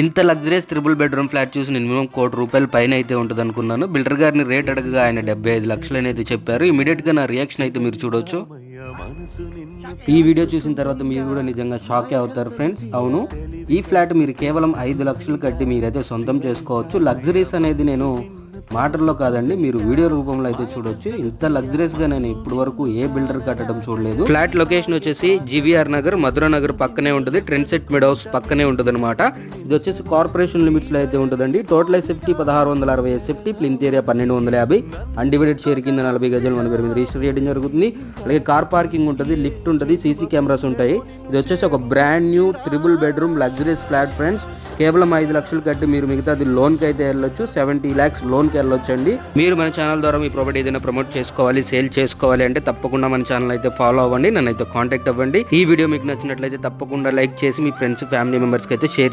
ఇంత luxuries triple bedroom flat చూసి నేను మినిమం ₹1,00,00,000 పైన అయితే ఉంటుంది అనుకున్నాను. బిల్డర్ గారిని రేట్ అడగగా ఆయన 75 లక్షలు అనేది చెప్పారు. ఇమీడియట్ గా నా రియాక్షన్ అయితే మీరు చూడొచ్చు. ఈ వీడియో చూసిన తర్వాత మీరు కూడా నిజంగా షాకే అవుతారు ఫ్రెండ్స్. అవును, ఈ ఫ్లాట్ మీరు కేవలం 5 లక్షలు కట్టి మీరైతే సొంతం చేసుకోవచ్చు. లగ్జరీస్ అనేది నేను మాటల్లో కాదండి, మీరు వీడియో రూపంలో అయితే చూడొచ్చు. ఇంత లగ్జరీస్ గా నేను ఇప్పటి వరకు ఏ బిల్డర్ కట్టడం చూడలేదు. ఫ్లాట్ లొకేషన్ వచ్చేసి జీవీఆర్ నగర్, మధురా నగర్ పక్కనే ఉంటుంది. ట్రెండ్ సెట్ మిడ్ హౌస్ పక్కనే ఉంటుంది అనమాట. ఇది వచ్చేసి కార్పొరేషన్ లిమిట్స్ లో అయితే ఉంటుందండి. Total SFT 1660 SFT, plinth area 1250, undivided share కింద 40 గజాలు మన పేరు మీద రిజిస్టర్ చేయడం జరుగుతుంది. అలాగే కార్ పార్కింగ్ ఉంటుంది, లిఫ్ట్ ఉంటుంది, సీసీ కెమెరాస్ ఉంటాయి. ఇది వచ్చేసి ఒక brand new triple bedroom luxuries flat friends. కేవలం 5 లక్షలు కట్టి మీరు మిగతాది లోన్కి అయితే వెళ్ళొచ్చు. 70 lakhs లోన్కి వెళ్ళొచ్చు అండి. మీరు మన ఛానల్ ద్వారా మీ ప్రాపర్టీ ఏదైనా ప్రమోట్ చేసుకోవాలి, సేల్ చేసుకోవాలి అంటే తప్పకుండా మన ఛానల్ అయితే ఫాలో అవ్వండి, నన్ను అయితే కాంటాక్ట్ అవ్వండి. ఈ వీడియో మీకు నచ్చినట్లయితే తప్పకుండా లైక్ చేసి మీ ఫ్రెండ్స్, ఫ్యామిలీ మెంబర్స్కి అయితే షేర్